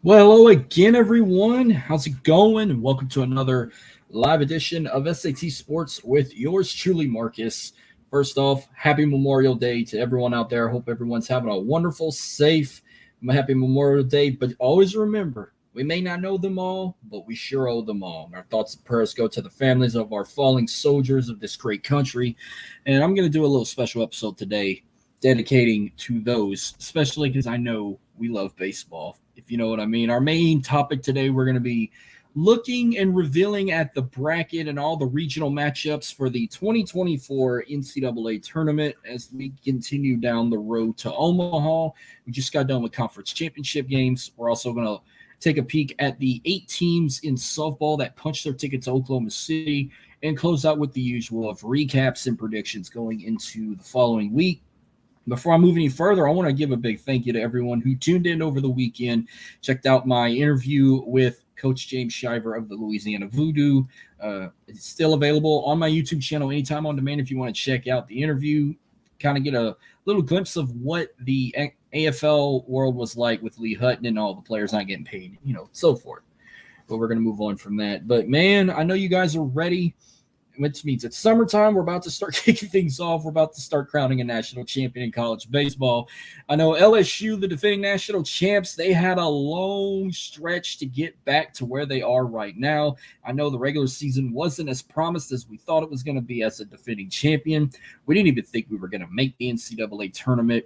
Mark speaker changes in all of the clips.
Speaker 1: Well, hello again, everyone. How's it going? Welcome to another live edition of SAT Sports with yours truly, Marcus. First off, happy Memorial Day to everyone out there. Hope everyone's having a wonderful, safe, happy Memorial Day. But always remember, we may not know them all, but we sure owe them all. And our thoughts and prayers go to the families of our fallen soldiers of this great country. And I'm going to do a little special episode today dedicating to those, especially because I know we love baseball, if you know what I mean. Our main topic today, we're going to be looking and revealing at the bracket and all the regional matchups for the 2024 NCAA tournament as we continue down the road to Omaha. We just got done with conference championship games. We're also going to take a peek at the 8 teams in softball that punched their ticket to Oklahoma City and close out with the usual of recaps and predictions going into the following week. Before I move any further, I want to give a big thank you to everyone who tuned in over the weekend, checked out my interview with Coach James Shiver of the Louisiana Voodoo. It's still available on my YouTube channel anytime on demand if you want to check out the interview, kind of get a little glimpse of what the AFL world was like with Lee Hutton and all the players not getting paid, so forth. But we're going to move on from that. But, man, I know you guys are ready. Which means it's summertime. We're about to start kicking things off. We're about to start crowning a national champion in college baseball. I know LSU, the defending national champs, they had a long stretch to get back to where they are right now. I know the regular season wasn't as promised as we thought it was going to be as a defending champion. We didn't even think we were going to make the NCAA tournament,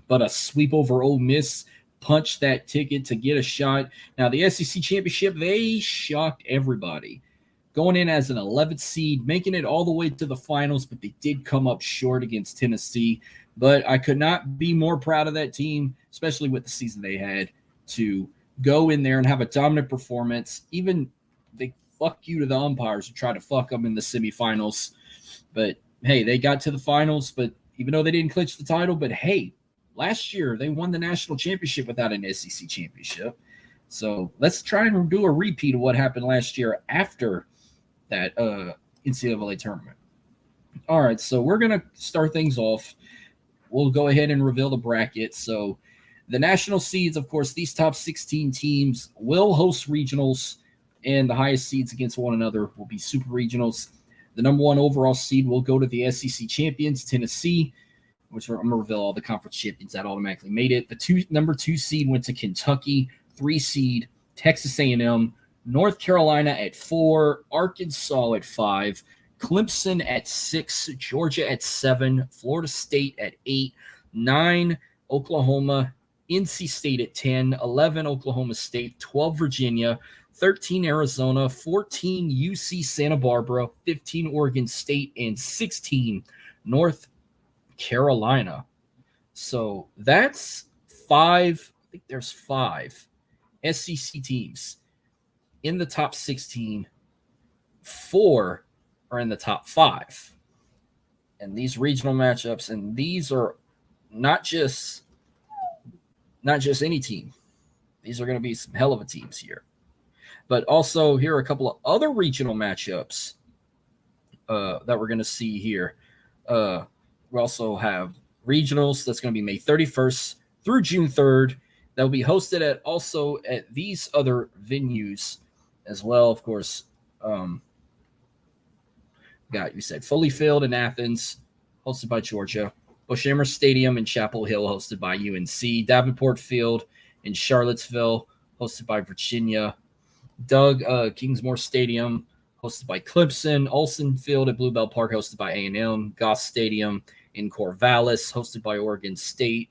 Speaker 1: but a sweep over Ole Miss punched that ticket to get a shot. Now, the SEC championship, they shocked everybody. Going in as an 11th seed, making it all the way to the finals, but they did come up short against Tennessee. But I could not be more proud of that team, especially with the season they had, to go in there and have a dominant performance. Even they fuck you to the umpires who try to fuck them in the semifinals. But, hey, they got to the finals, but even though they didn't clinch the title, but, hey, last year they won the national championship without an SEC championship. So let's try and do a repeat of what happened last year after that NCAA tournament. All right, so we're going to start things off. We'll go ahead and reveal the bracket. So the national seeds, of course, these top 16 teams will host regionals, and the highest seeds against one another will be super regionals. The number 1 overall seed will go to the SEC champions, Tennessee, which I'm going to reveal all the conference champions that automatically made it. The number 2 seed went to Kentucky, 3 seed, Texas A&M, North Carolina at 4, Arkansas at 5, Clemson at 6, Georgia at 7, Florida State at 8, 9, Oklahoma, NC State at 10, 11, Oklahoma State, 12, Virginia, 13, Arizona, 14, UC Santa Barbara, 15, Oregon State, and 16, North Carolina. So that's 5. I think there's 5 SEC teams in the top 16, 4 are in the top 5. And these regional matchups, and these are not just any team. These are going to be some hell of a teams here. But also, here are a couple of other regional matchups that we're going to see here. We also have regionals that's going to be May 31st through June 3rd. That will be hosted at these other venues as well, of course. You said Foley Field in Athens, hosted by Georgia. Bushammer Stadium in Chapel Hill, hosted by UNC. Davenport Field in Charlottesville, hosted by Virginia. Doug Kingsmore Stadium, hosted by Clemson. Olsen Field at Bluebell Park, hosted by A&M. Goss Stadium in Corvallis, hosted by Oregon State.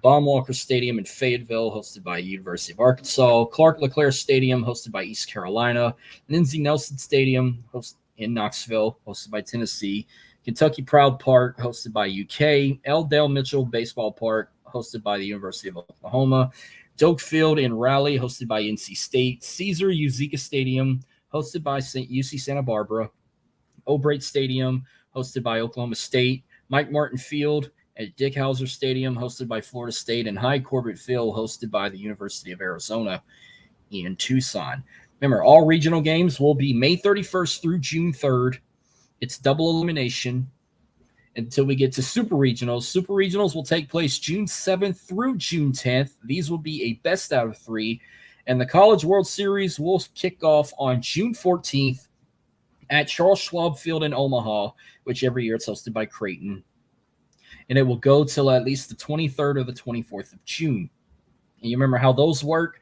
Speaker 1: Baumwalker Stadium in Fayetteville, hosted by University of Arkansas. Clark LeClaire Stadium, hosted by East Carolina. Lindsey Nelson Stadium in Knoxville, hosted by Tennessee. Kentucky Proud Park, hosted by UK. L. Dale Mitchell Baseball Park, hosted by the University of Oklahoma. Doak Field in Raleigh, hosted by NC State. Caesar Uzeka Stadium, hosted by UC Santa Barbara. O'Brate Stadium, hosted by Oklahoma State. Mike Martin Field at Dick Hauser Stadium, hosted by Florida State, and High Corbett Field, hosted by the University of Arizona in Tucson. Remember, all regional games will be May 31st through June 3rd. It's double elimination until we get to Super Regionals. Super Regionals will take place June 7th through June 10th. These will be a best out of 3. And the College World Series will kick off on June 14th at Charles Schwab Field in Omaha, which every year it's hosted by Creighton. And it will go till at least the 23rd or the 24th of June. And you remember how those work?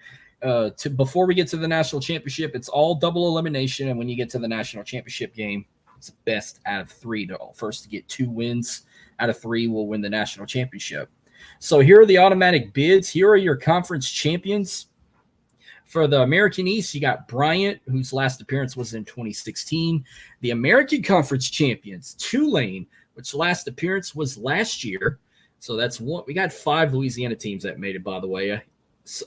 Speaker 1: Before we get to the national championship, it's all double elimination. And when you get to the national championship game, it's best out of three. First to get 2 wins out of 3 will win the national championship. So here are the automatic bids. Here are your conference champions. For the American East, you got Bryant, whose last appearance was in 2016. The American Conference champions, Tulane, which last appearance was last year. So that's one. We got 5 Louisiana teams that made it, by the way.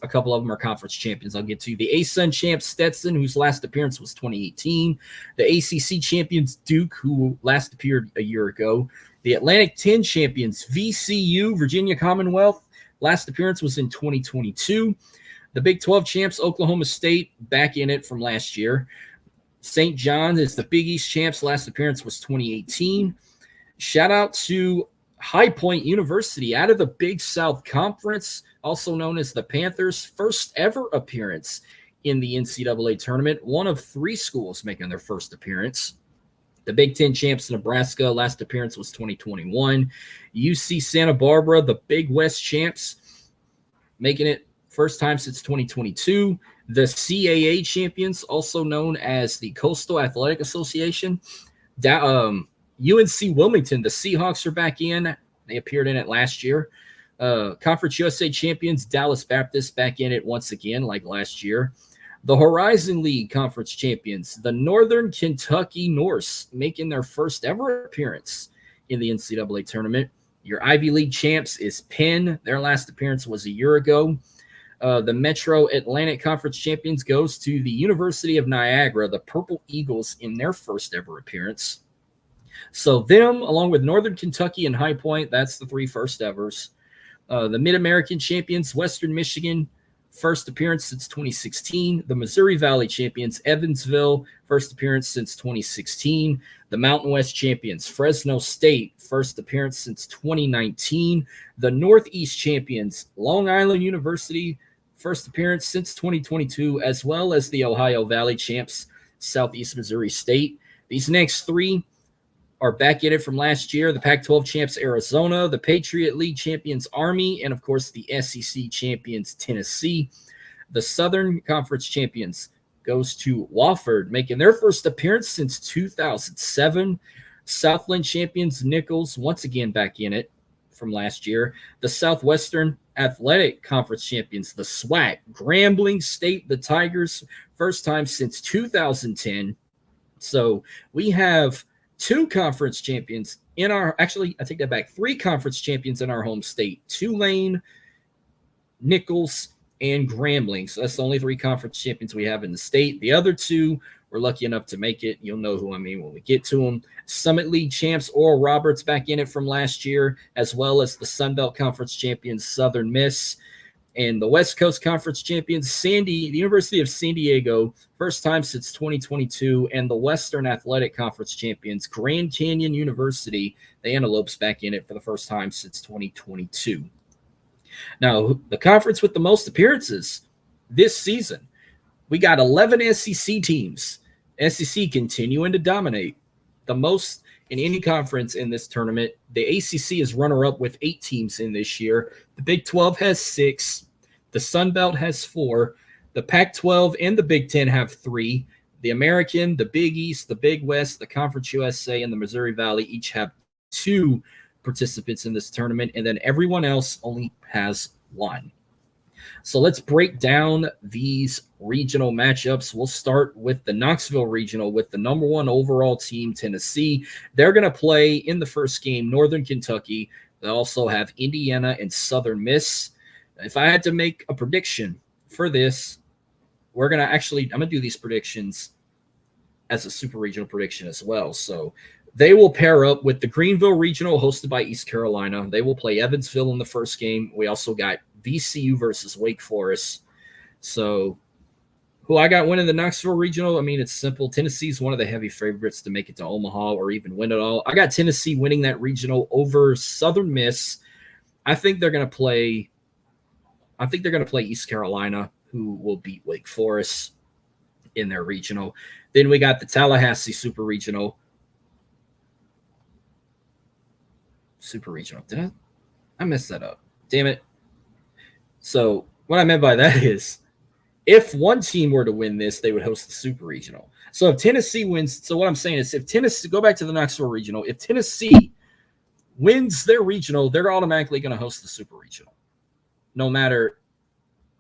Speaker 1: A couple of them are conference champions. I'll get to the ASUN champ Stetson, whose last appearance was 2018. The ACC champions Duke, who last appeared a year ago. The Atlantic 10 champions VCU, Virginia Commonwealth, last appearance was in 2022. The Big 12 champs Oklahoma State, back in it from last year. St. John's is the Big East champs. Last appearance was 2018. Shout out to High Point University out of the Big South Conference, also known as the Panthers, first ever appearance in the NCAA tournament. One of 3 schools making their first appearance. The Big Ten champs Nebraska, last appearance was 2021. UC Santa Barbara, the Big West champs, making it first time since 2022. The CAA champions, also known as the Coastal Athletic Association. UNC Wilmington, the Seahawks are back in. They appeared in it last year. Conference USA champions, Dallas Baptist, back in it once again, like last year. The Horizon League Conference champions, the Northern Kentucky Norse, making their first ever appearance in the NCAA tournament. Your Ivy League champs is Penn. Their last appearance was a year ago. The Metro Atlantic Conference champions goes to the University of Niagara, the Purple Eagles, in their first ever appearance. So them, along with Northern Kentucky and High Point, that's the 3 first evers. The Mid-American champions, Western Michigan, first appearance since 2016. The Missouri Valley champions, Evansville, first appearance since 2016. The Mountain West champions, Fresno State, first appearance since 2019. The Northeast champions, Long Island University, first appearance since 2022, as well as the Ohio Valley champs, Southeast Missouri State. These next 3 are back in it from last year. The Pac-12 champs, Arizona, the Patriot League champions, Army, and, of course, the SEC champions, Tennessee. The Southern Conference champions goes to Wofford, making their first appearance since 2007. Southland champions, Nichols, once again back in it from last year. The Southwestern Athletic Conference champions, the SWAC, Grambling State, the Tigers, first time since 2010. So we have 2 conference champions in our, actually, I take that back, 3 conference champions in our home state, Tulane, Nichols, and Grambling. So that's the only 3 conference champions we have in the state. The other 2 were lucky enough to make it. You'll know who I mean when we get to them. Summit League champs, Oral Roberts, back in it from last year, as well as the Sun Belt Conference champions, Southern Miss. And the West Coast Conference champions, the University of San Diego, first time since 2022, and the Western Athletic Conference champions, Grand Canyon University, the Antelopes, back in it for the first time since 2022. Now, the conference with the most appearances this season, we got 11 SEC teams. SEC continuing to dominate the most in any conference in this tournament. The ACC is runner-up with 8 teams in this year. The Big 12 has 6. The Sun Belt has 4. The Pac-12 and the Big 10 have 3. The American, the Big East, the Big West, the Conference USA, and the Missouri Valley each have 2 participants in this tournament, and then everyone else only has 1. So let's break down these regional matchups. We'll start with the Knoxville Regional with the number 1 overall team, Tennessee. They're going to play in the first game Northern Kentucky. They also have Indiana and Southern Miss. If I had to make a prediction for this, I'm going to do these predictions as a super regional prediction as well. So they will pair up with the Greenville Regional hosted by East Carolina. They will play Evansville in the first game. We also got VCU versus Wake Forest. So who I got winning the Knoxville Regional, I mean, it's simple. Tennessee's one of the heavy favorites to make it to Omaha or even win it all. I got Tennessee winning that regional over Southern Miss. I think they're going to play East Carolina, who will beat Wake Forest in their regional. Then we got the Tallahassee Super Regional. Did I messed that up? Damn it. So what I meant by that is if one team were to win this, they would host the Super Regional. So if Tennessee wins, so what I'm saying is if Tennessee, go back to the Knoxville Regional, if Tennessee wins their regional, they're automatically going to host the Super Regional, no matter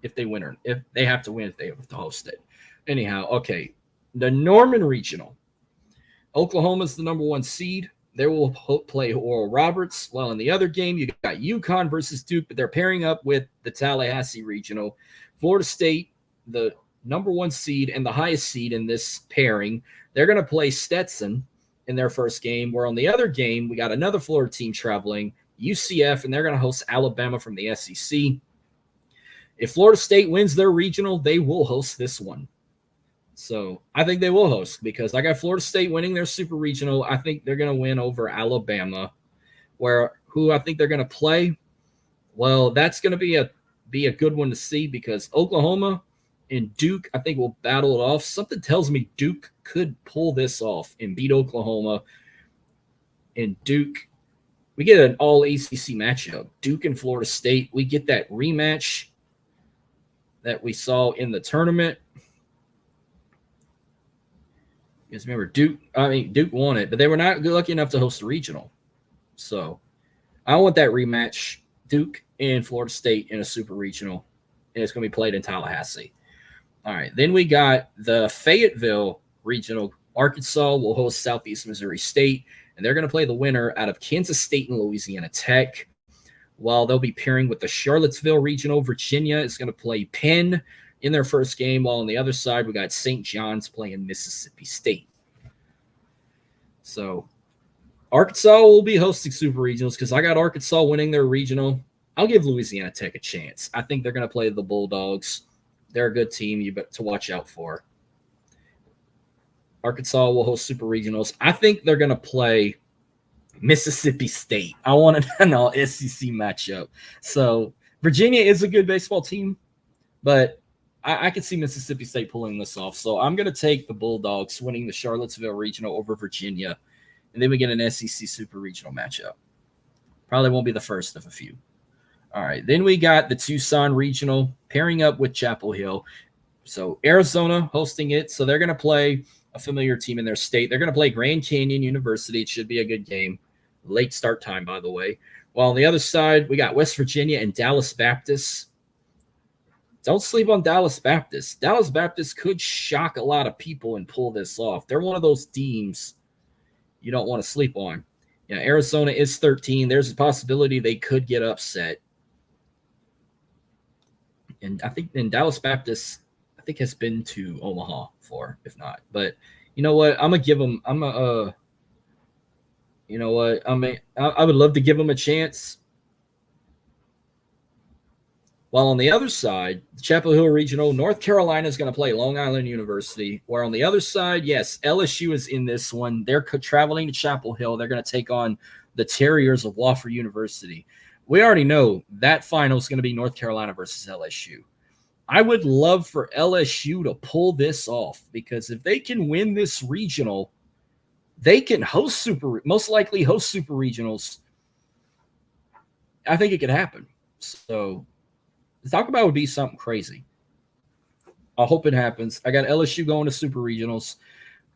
Speaker 1: if they win or if they have to win, if they have to host it. Anyhow, okay, the Norman Regional. Oklahoma's the number 1 seed. They will play Oral Roberts. While in the other game, you got UConn versus Duke, but they're pairing up with the Tallahassee Regional. Florida State, the number 1 seed and the highest seed in this pairing, they're going to play Stetson in their first game, where on the other game, we got another Florida team traveling, UCF, and they're going to host Alabama from the SEC. If Florida State wins their regional, they will host this one. So I think they will host because I got Florida State winning their super regional. I think they're going to win over Alabama, who I think they're going to play. Well, that's going to be a good one to see because Oklahoma and Duke, I think, will battle it off. Something tells me Duke could pull this off and beat Oklahoma. And Duke, we get an all ACC matchup. Duke and Florida State, we get that rematch that we saw in the tournament. Because remember, Duke won it, but they were not lucky enough to host the regional. So I want that rematch, Duke and Florida State in a super regional, and it's going to be played in Tallahassee. All right, then we got the Fayetteville regional. Arkansas will host Southeast Missouri State, and they're going to play the winner out of Kansas State and Louisiana Tech, while they'll be pairing with the Charlottesville regional. Virginia is going to play Penn in their first game, while on the other side, we got St. John's playing Mississippi State. So Arkansas will be hosting super regionals because I got Arkansas winning their regional. I'll give Louisiana Tech a chance. I think they're going to play the Bulldogs. They're a good team you to watch out for. Arkansas will host super regionals. I think they're going to play Mississippi State. I want an all SEC matchup. So Virginia is a good baseball team, but I could see Mississippi State pulling this off. So I'm going to take the Bulldogs winning the Charlottesville regional over Virginia, and then we get an SEC super regional matchup. Probably won't be the first of a few. All right, then we got the Tucson regional pairing up with Chapel Hill. So Arizona hosting it. So they're going to play a familiar team in their state. They're going to play Grand Canyon University. It should be a good game. Late start time, by the way. While on the other side, we got West Virginia and Dallas Baptist. Don't sleep on Dallas Baptist. Dallas Baptist could shock a lot of people and pull this off. They're one of those teams you don't want to sleep on. You know, Arizona is 13. There's a possibility they could get upset. And I think Dallas Baptist, I think, has been to Omaha before, if not. But you know what? I'm gonna give them. You know what? I would love to give them a chance. While on the other side, the Chapel Hill Regional, North Carolina is going to play Long Island University. Where on the other side, yes, LSU is in this one. They're traveling to Chapel Hill. They're going to take on the Terriers of Wofford University. We already know that final is going to be North Carolina versus LSU. I would love for LSU to pull this off because if they can win this regional, they can most likely host super regionals. I think it could happen. So talk about would be something crazy. I hope it happens. I got LSU going to super regionals.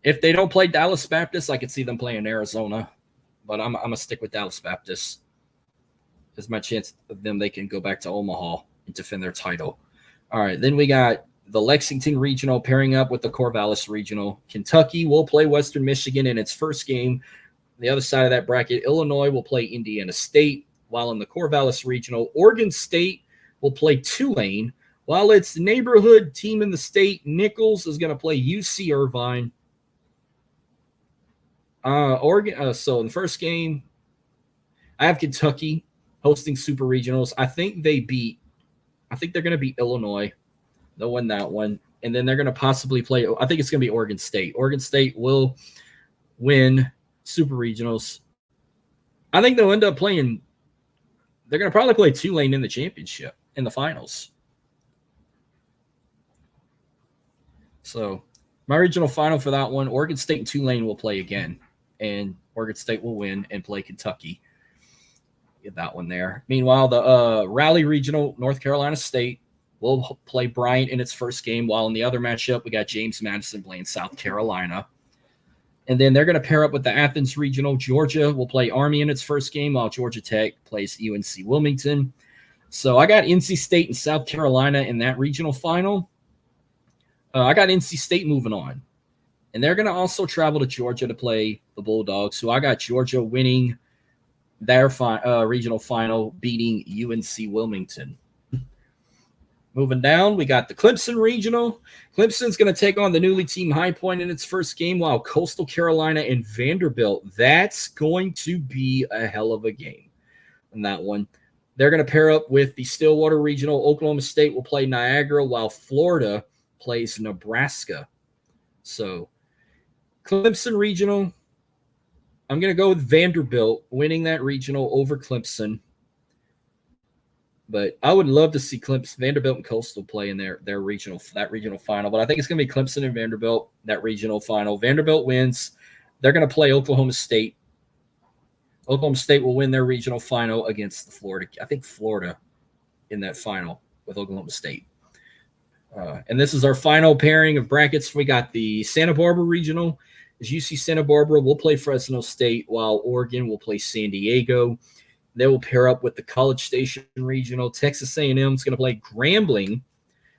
Speaker 1: If they don't play Dallas Baptist, I could see them playing Arizona, but I'm going to stick with Dallas Baptist. There's my chance of them. They can go back to Omaha and defend their title. All right. Then we got the Lexington Regional pairing up with the Corvallis Regional. Kentucky will play Western Michigan in its first game. On the other side of that bracket, Illinois will play Indiana State, while in the Corvallis Regional, Oregon State will play Tulane, while its neighborhood team in the state, Nichols, is going to play UC Irvine. Oregon. So in the first game, I have Kentucky hosting super regionals. I think they're going to beat Illinois. They'll win that one. And then they're going to possibly play, I think it's going to be Oregon State. Oregon State will win super regionals. I think they'll end up playing, they're going to probably play Tulane in the championship, in the finals. So my regional final for that one, Oregon State and Tulane will play again, and Oregon State will win and play Kentucky. Get that one there. Meanwhile, the Raleigh Regional, North Carolina State will play Bryant in its first game, while in the other matchup, we got James Madison playing South Carolina. And then they're going to pair up with the Athens Regional. Georgia will play Army in its first game, while Georgia Tech plays UNC Wilmington. So I got NC State and South Carolina in that regional final. I got NC State moving on. And they're going to also travel to Georgia to play the Bulldogs. So I got Georgia winning their regional final, beating UNC Wilmington. Moving down, we got the Clemson Regional. Clemson's going to take on the newly team High Point in its first game, while Coastal Carolina and Vanderbilt. That's going to be a hell of a game in that one. They're going to pair up with the Stillwater Regional. Oklahoma State will play Niagara, while Florida plays Nebraska. So Clemson Regional, I'm going to go with Vanderbilt winning that regional over Clemson. But I would love to see Vanderbilt and Coastal play in their regional final. But I think it's going to be Clemson and Vanderbilt, that regional final. Vanderbilt wins. They're going to play Oklahoma State. Oklahoma State will win their regional final against Florida. I think Florida in that final with Oklahoma State. And this is our final pairing of brackets. We got the Santa Barbara Regional. UC Santa Barbara will play Fresno State, while Oregon will play San Diego. They will pair up with the College Station Regional. Texas A&M is going to play Grambling,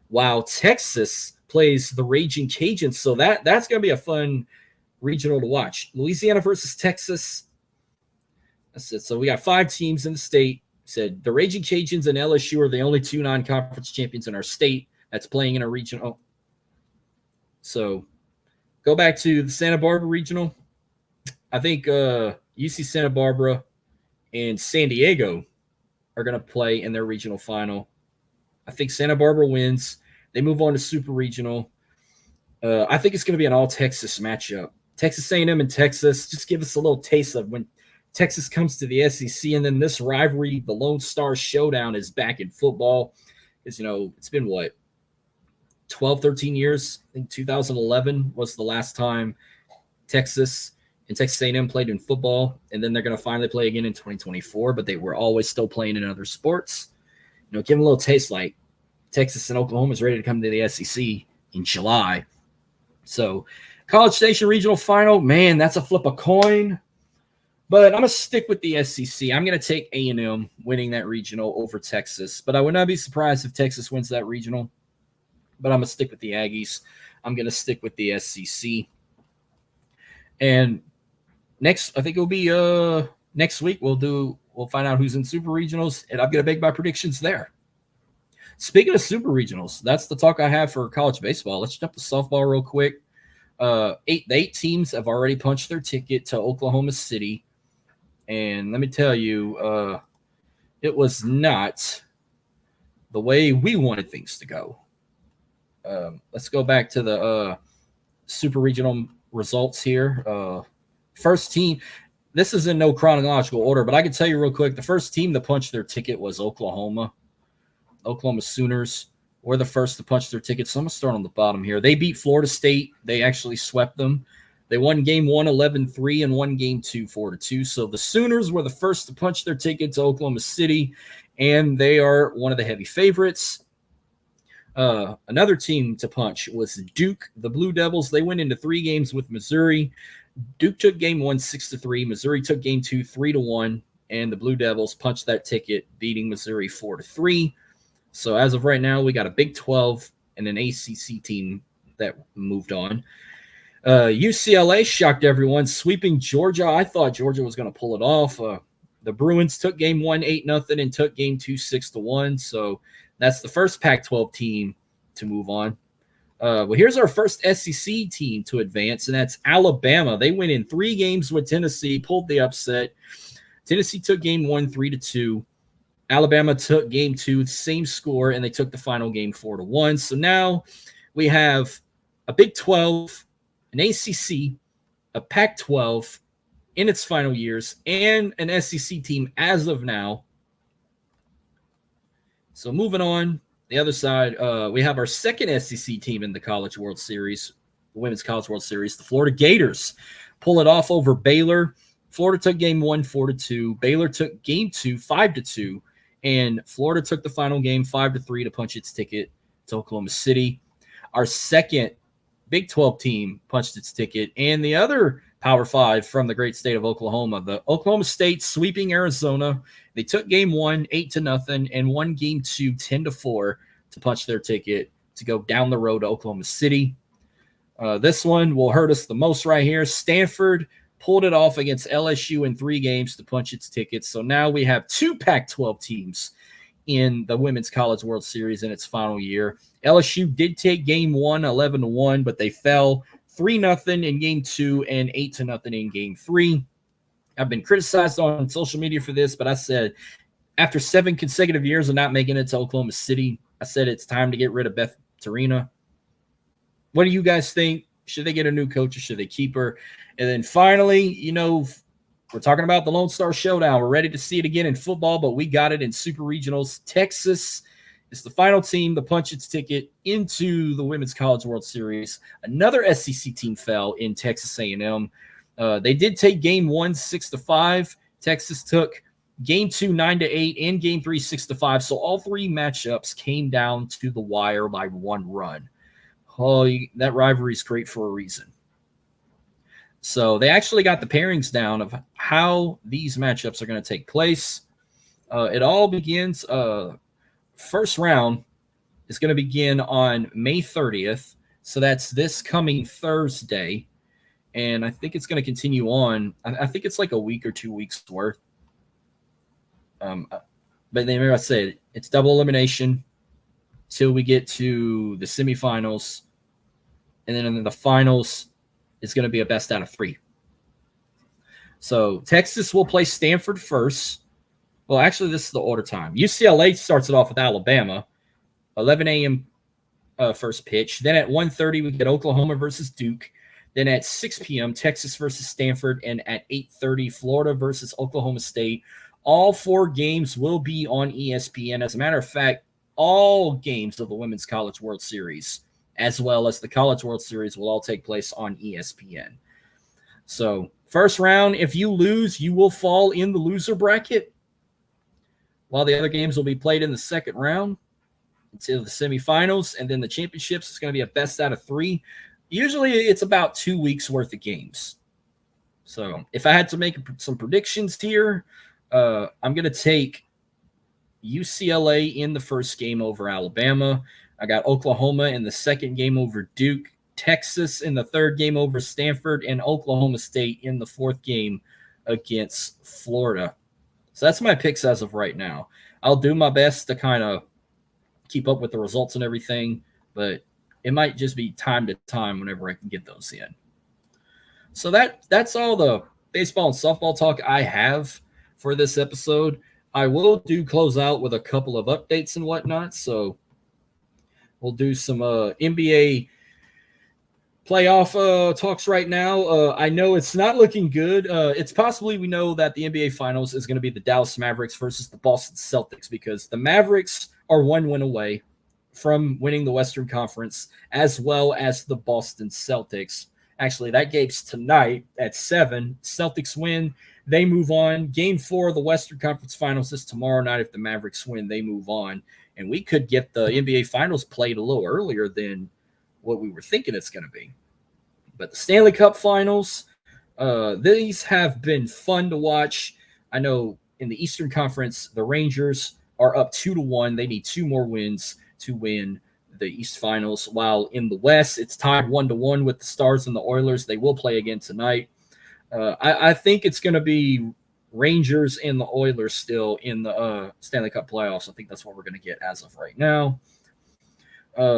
Speaker 1: while Texas plays the Raging Cajuns. So that's going to be a fun regional to watch. Louisiana versus Texas. That's it. So we got 5 teams in the state. Said the Raging Cajuns and LSU are the only 2 non-conference champions in our state that's playing in a regional. So go back to the Santa Barbara Regional. I think UC Santa Barbara and San Diego are going to play in their regional final. I think Santa Barbara wins. They move on to Super Regional. I think it's going to be an all-Texas matchup. Texas A&M and Texas, just give us a little taste of when Texas comes to the SEC, and then this rivalry, the Lone Star Showdown, is back in football. Because, it's been, 12, 13 years? I think 2011 was the last time Texas and Texas A&M played in football, and then they're going to finally play again in 2024, but they were always still playing in other sports. Give them a little taste like Texas and Oklahoma is ready to come to the SEC in July. So College Station Regional Final, man, that's a flip a coin. But I'm going to stick with the SEC. I'm going to take A&M winning that regional over Texas. But I would not be surprised if Texas wins that regional. But I'm going to stick with the Aggies. I'm going to stick with the SEC. And next, I think it'll be next week. We'll find out who's in Super Regionals, and I'm going to make my predictions there. Speaking of Super Regionals, that's the talk I have for college baseball. Let's jump to softball real quick. The 8 teams have already punched their ticket to Oklahoma City, and let me tell you, it was not the way we wanted things to go. Let's go back to the Super Regional results here. First team, this is in no chronological order, but I can tell you real quick, the first team to punch their ticket was Oklahoma. Oklahoma Sooners were the first to punch their ticket. So I'm going to start on the bottom here. They beat Florida State. They actually swept them. They won game 1 11-3 and won game 2 4-2. So the Sooners were the first to punch their ticket to Oklahoma City, and they are one of the heavy favorites. Another team to punch was Duke, the Blue Devils. They went into 3 games with Missouri. Duke took game 1 6-3. Missouri took game 2 3-1, and the Blue Devils punched that ticket, beating Missouri 4-3. So as of right now, we got a Big 12 and an ACC team that moved on. UCLA shocked everyone, sweeping Georgia. I thought Georgia was going to pull it off. The Bruins took game 1 8-0 and took game 2 6-1. So that's the first Pac-12 team to move on. Well, here's our first SEC team to advance, and that's Alabama. They went in 3 games with Tennessee, pulled the upset. Tennessee took game 1 3-2. Alabama took game 2, same score, and they took the final game 4-1. So now we have a Big 12, an ACC, a Pac-12 in its final years, and an SEC team as of now. So moving on, The other side, we have our second SEC team in the College World Series, the Women's College World Series, the Florida Gators. Pull it off over Baylor. Florida took game 1 4-2. Baylor took game 2 5-2. And Florida took the final game 5-3 to punch its ticket to Oklahoma City. Our second Big 12 team punched its ticket. And the other Power 5 from the great state of Oklahoma, the Oklahoma State sweeping Arizona. They took game 1 8-0 and won game 2 10-4 to punch their ticket to go down the road to Oklahoma City. This one will hurt us the most right here. Stanford pulled it off against LSU in 3 games to punch its tickets. So now we have 2 Pac-12 teams in the Women's College World Series in its final year. LSU did take game 1 11-1, but they fell 3-0 in game 2 and 8-0 in game 3. I've been criticized on social media for this, but I said after 7 consecutive years of not making it to Oklahoma City, I said it's time to get rid of Beth Tarina. What do you guys think? Should they get a new coach or should they keep her? And then finally, we're talking about the Lone Star Showdown. We're ready to see it again in football, but we got it in Super Regionals. Texas is the final team to punch its ticket into the Women's College World Series. Another SEC team fell in Texas A&M. They did take game 1 6-5. Texas took game 2 9-8 and game 3 6-5. So all 3 matchups came down to the wire by 1 run. Oh, that rivalry is great for a reason. So they actually got the pairings down of how these matchups are going to take place. It all begins, first round is going to begin on May 30th. So that's this coming Thursday. And I think it's going to continue on. I think it's like a week or 2 weeks worth. But then, remember I said, it's double elimination till we get to the semifinals. And then in the finals, it's going to be a best out of 3. So Texas will play Stanford first. Well, actually, this is the order time. UCLA starts it off with Alabama, 11 a.m. First pitch. Then at 1:30, we get Oklahoma versus Duke. Then at 6 p.m., Texas versus Stanford. And at 8:30, Florida versus Oklahoma State. All 4 games will be on ESPN. As a matter of fact, all games of the Women's College World Series, as well as the College World Series, will all take place on ESPN. So first round, if you lose, you will fall in the loser bracket, while the other games will be played in the second round until the semifinals, and then the championships is going to be a best out of 3. Usually it's about 2 weeks worth of games. So if I had to make some predictions here, I'm going to take UCLA in the first game over Alabama. I got Oklahoma in the second game over Duke, Texas in the third game over Stanford, and Oklahoma State in the fourth game against Florida. So that's my picks as of right now. I'll do my best to kind of keep up with the results and everything, but it might just be time to time whenever I can get those in. So that's all the baseball and softball talk I have for this episode. I will close out with a couple of updates and whatnot. So we'll do some NBA playoff talks right now. I know it's not looking good. It's possibly, we know that the NBA Finals is going to be the Dallas Mavericks versus the Boston Celtics, because the Mavericks are 1 win away from winning the Western Conference, as well as the Boston Celtics. Actually, that game's tonight at 7. Celtics win, they move on. Game 4 of the Western Conference Finals is tomorrow night. If the Mavericks win, they move on. And we could get the NBA Finals played a little earlier than what we were thinking it's going to be. But the Stanley Cup Finals, these have been fun to watch. I know in the Eastern Conference, the Rangers are up 2-1. They need 2 more wins to win the East Finals, while in the West, it's tied 1-1 with the Stars and the Oilers. They will play again tonight. I think it's going to be Rangers and the Oilers still in the Stanley Cup playoffs. I think that's what we're going to get as of right now.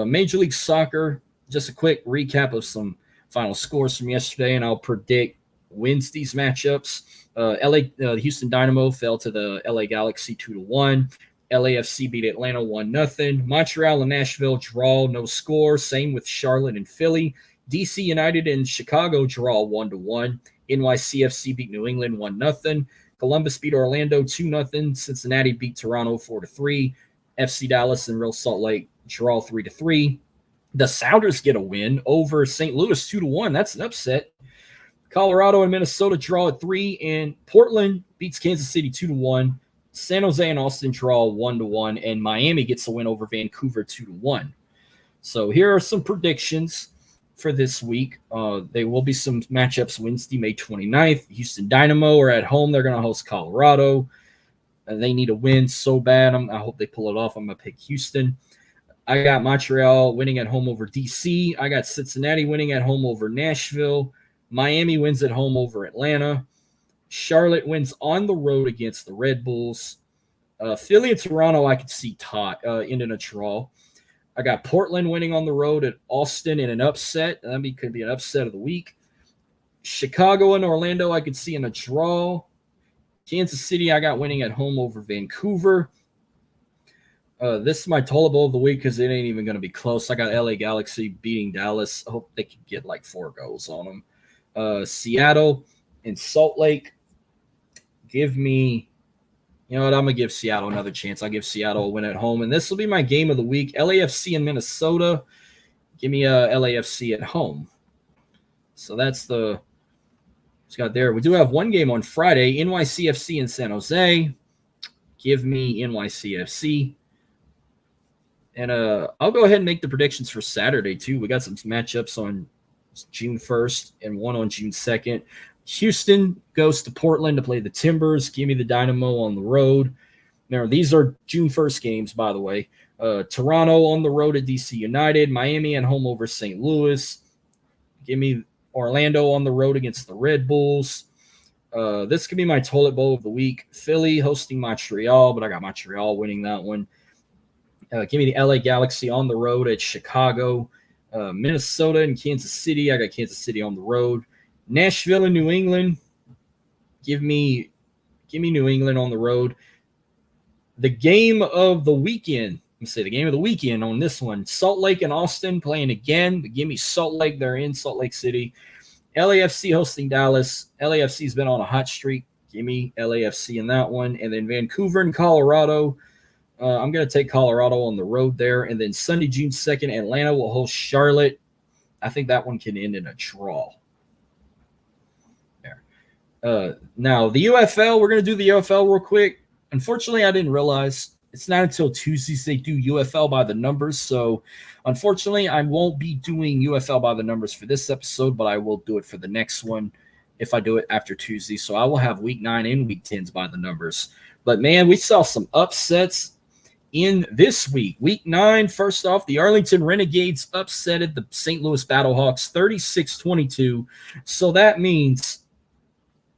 Speaker 1: Major League Soccer, just a quick recap of some final scores from yesterday, and I'll predict Wednesday's matchups. The Houston Dynamo fell to the LA Galaxy 2-1. LAFC beat Atlanta 1-0. Montreal and Nashville draw, no score. Same with Charlotte and Philly. DC United and Chicago draw 1-1. NYCFC beat New England 1-0. Columbus beat Orlando 2-0. Cincinnati beat Toronto 4-3. FC Dallas and Real Salt Lake draw 3-3. The Sounders get a win over St. Louis 2-1. That's an upset. Colorado and Minnesota draw at 3, and Portland beats Kansas City 2-1. San Jose and Austin draw 1-1, and Miami gets a win over Vancouver 2-1. So here are some predictions for this week. There will be some matchups Wednesday, May 29th. Houston Dynamo are at home. They're going to host Colorado. They need a win so bad. I hope they pull it off. I'm going to pick Houston. I got Montreal winning at home over DC. I got Cincinnati winning at home over Nashville. Miami wins at home over Atlanta. Charlotte wins on the road against the Red Bulls. Philly and Toronto, I could see ending a draw. I got Portland winning on the road at Austin in an upset. That could be an upset of the week. Chicago and Orlando, I could see in a draw. Kansas City, I got winning at home over Vancouver. This is my total of the week because it ain't even going to be close. I got LA Galaxy beating Dallas. I hope they can get like 4 goals on them. Seattle and Salt Lake. Give me, you know what, I'm going to give Seattle another chance. I'll give Seattle a win at home. And this will be my game of the week. LAFC and Minnesota. Give me LAFC at home. So that's it's got there. We do have one game on Friday. NYCFC and San Jose. Give me NYCFC. And I'll go ahead and make the predictions for Saturday, too. We got some matchups on June 1st and one on June 2nd. Houston goes to Portland to play the Timbers. Give me the Dynamo on the road. Now, these are June 1st games, by the way. Toronto on the road at DC United. Miami at home over St. Louis. Give me Orlando on the road against the Red Bulls. This could be my toilet bowl of the week. Philly hosting Montreal, but I got Montreal winning that one. Give me the LA Galaxy on the road at Chicago. Minnesota and Kansas City. I got Kansas City on the road. Nashville and New England. Give me New England on the road. The game of the weekend. Let me say the game of the weekend on this one. Salt Lake and Austin playing again. Give me Salt Lake. They're in Salt Lake City. LAFC hosting Dallas. LAFC's been on a hot streak. Give me LAFC in that one. And then Vancouver and Colorado. I'm going to take Colorado on the road there. And then Sunday, June 2nd, Atlanta will host Charlotte. I think that one can end in a draw. There. Now, the UFL, we're going to do the UFL real quick. Unfortunately, I didn't realize it's not until Tuesdays they do UFL by the numbers. So, unfortunately, I won't be doing UFL by the numbers for this episode, but I will do it for the next one if I do it after Tuesday. So, I will have Week 9 and Week 10s by the numbers. But, man, we saw some upsets in this week. Week 9, first off, the Arlington Renegades upsetted the St. Louis Battlehawks 36-22. So that means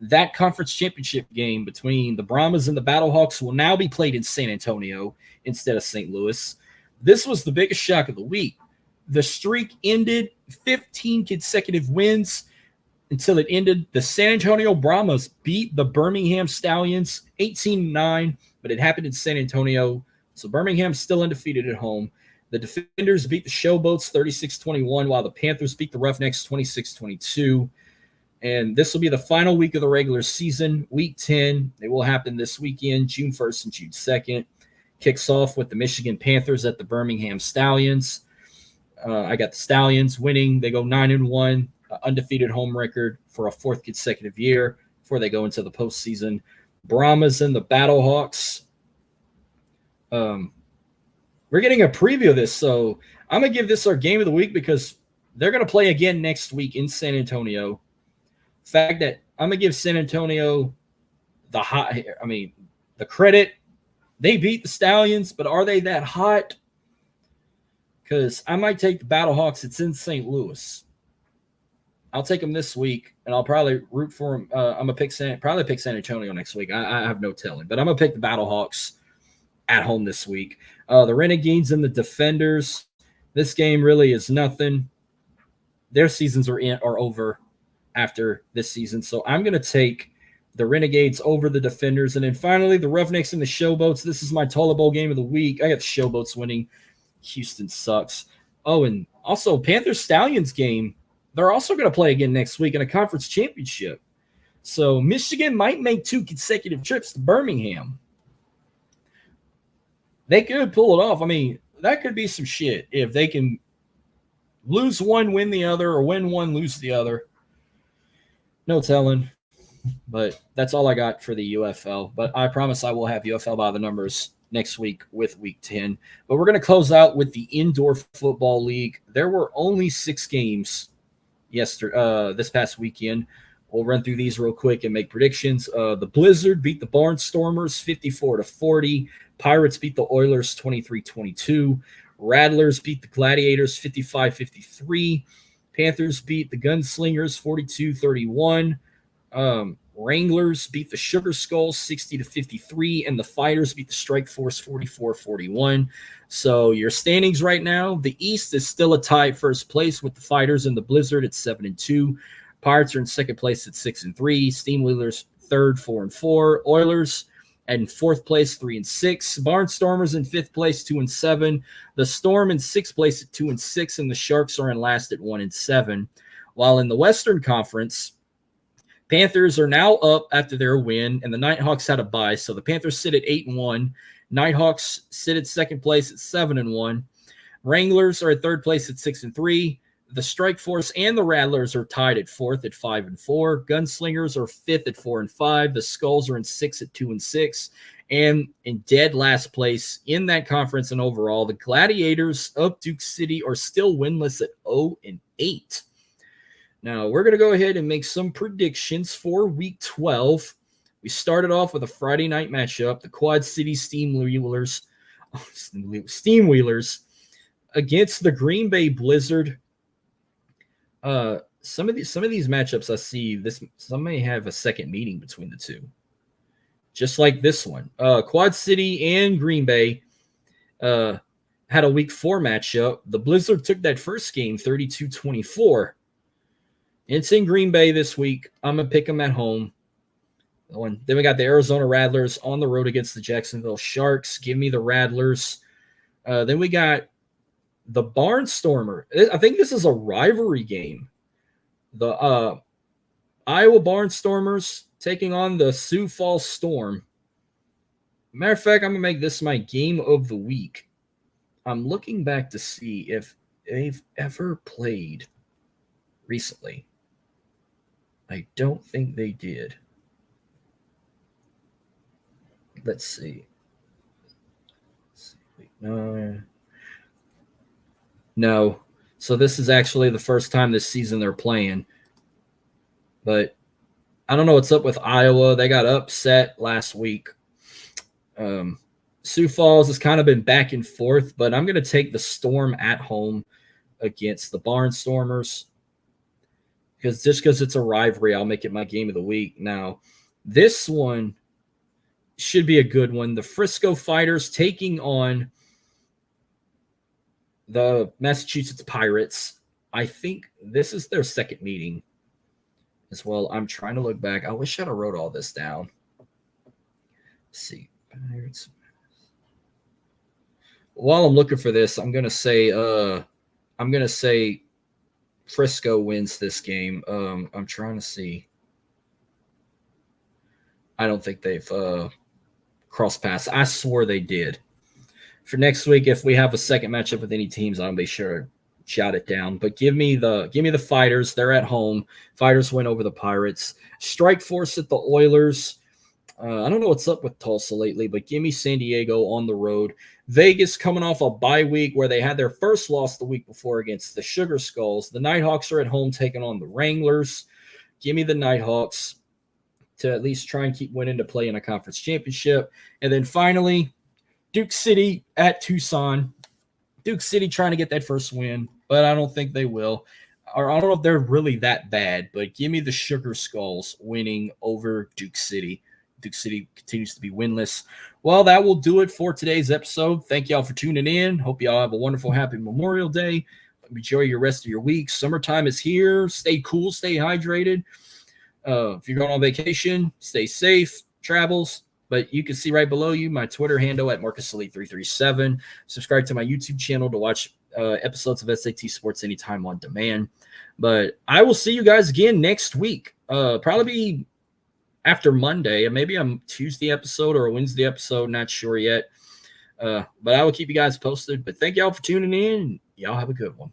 Speaker 1: that conference championship game between the Brahmas and the Battlehawks will now be played in San Antonio instead of St. Louis. This was the biggest shock of the week. The streak ended 15 consecutive wins until it ended. The San Antonio Brahmas beat the Birmingham Stallions 18-9, but it happened in San Antonio. So Birmingham's still undefeated at home. The Defenders beat the Showboats 36-21, while the Panthers beat the Roughnecks 26-22. And this will be the final week of the regular season, Week 10. It will happen this weekend, June 1st and June 2nd. Kicks off with the Michigan Panthers at the Birmingham Stallions. I got the Stallions winning. They go 9-1, undefeated home record for a 4th consecutive year before they go into the postseason. Brahmas and the Battlehawks. We're getting a preview of this, so I'm going to give this our game of the week because they're going to play again next week in San Antonio. The fact that I'm going to give San Antonio the credit. They beat the Stallions, but are they that hot? Because I might take the Battlehawks. It's in St. Louis. I'll take them this week, and I'll probably root for them. I'm going to probably pick San Antonio next week. I have no telling, but I'm going to pick the Battlehawks at home this week. The Renegades and the Defenders. This game really is nothing. Their seasons are over after this season. So I'm going to take the Renegades over the Defenders. And then finally, the Roughnecks and the Showboats. This is my Toilet Bowl game of the week. I got the Showboats winning. Houston sucks. Oh, and also Panthers Stallions game. They're also going to play again next week in a conference championship. So Michigan might make 2 consecutive trips to Birmingham. They could pull it off. I mean, that could be some shit if they can lose one, win the other, or win one, lose the other. No telling. But that's all I got for the UFL. But I promise I will have UFL by the numbers next week with week 10. But we're going to close out with the Indoor Football League. There were only 6 games this past weekend. We'll run through these real quick and make predictions. The Blizzard beat the Barnstormers 54-40. Pirates beat the Oilers 23-22. Rattlers beat the Gladiators 55-53. Panthers beat the Gunslingers 42-31. Wranglers beat the Sugar Skulls 60-53, and the Fighters beat the Strike Force 44-41. So your standings right now, the East is still a tie at first place with the Fighters and the Blizzard at 7-2. Pirates are in second place at 6-3. Steamwheelers third, 4-4. Oilers in fourth place, 3-6. Barnstormers in fifth place, 2-7. The Storm in sixth place at 2-6, and the Sharks are in last at 1-7. While in the Western Conference, Panthers are now up after their win, and the Nighthawks had a bye, so the Panthers sit at 8-1. Nighthawks sit at second place at 7-1. Wranglers are at third place at 6-3. The Strike Force and the Rattlers are tied at fourth at 5-4. Gunslingers are fifth at 4-5. The Skulls are in sixth at 2-6. And in dead last place in that conference and overall, the Gladiators of Duke City are still winless at 0-8. Now, we're going to go ahead and make some predictions for Week 12. We started off with a Friday night matchup, the Quad City Steamwheelers against the Green Bay Blizzard. Some of these matchups I see, some may have a second meeting between the two, just like this one. Quad City and Green Bay had a Week 4 matchup. The Blizzard took that first game 32-24. It's in Green Bay this week. I'm going to pick them at home. Then we got the Arizona Rattlers on the road against the Jacksonville Sharks. Give me the Rattlers. Then we got the Barnstormer. I think this is a rivalry game. The Iowa Barnstormers taking on the Sioux Falls Storm. Matter of fact, I'm going to make this my game of the week. I'm looking back to see if they've ever played recently. I don't think they did. Let's see. No. So this is actually the first time this season they're playing. But I don't know what's up with Iowa. They got upset last week. Sioux Falls has kind of been back and forth, but I'm going to take the Storm at home against the Barnstormers. Because it's a rivalry, I'll make it my game of the week. Now, this one should be a good one. The Frisco Fighters taking on the Massachusetts Pirates. I think this is their second meeting as well. I'm trying to look back. I wish I'd have wrote all this down. Let's see. Pirates. While I'm looking for this, I'm gonna say Frisco wins this game. I'm trying to see. I don't think they've crossed paths. I swore they did. For next week, if we have a second matchup with any teams, I'll be sure to jot it down. But give me the Fighters. They're at home. Fighters win over the Pirates. Strike Force at the Oilers. I don't know what's up with Tulsa lately, but give me San Diego on the road. Vegas coming off a bye week where they had their first loss the week before against the Sugar Skulls. The Nighthawks are at home taking on the Wranglers. Give me the Nighthawks to at least try and keep winning to play in a conference championship. And then finally, Duke City at Tucson. Duke City trying to get that first win, but I don't think they will. Or I don't know if they're really that bad, but give me the Sugar Skulls winning over Duke City. Duke City continues to be winless. Well, that will do it for today's episode. Thank y'all for tuning in. Hope y'all have a wonderful, happy Memorial Day. Enjoy your rest of your week. Summertime is here. Stay cool. Stay hydrated. If you're going on vacation, stay safe. Travels. But you can see right below you my Twitter handle at MarcusElite337. Subscribe to my YouTube channel to watch episodes of SAT Sports anytime on demand. But I will see you guys again next week. Probably after Monday, maybe a Tuesday episode or a Wednesday episode, not sure yet. But I will keep you guys posted. But thank y'all for tuning in. Y'all have a good one.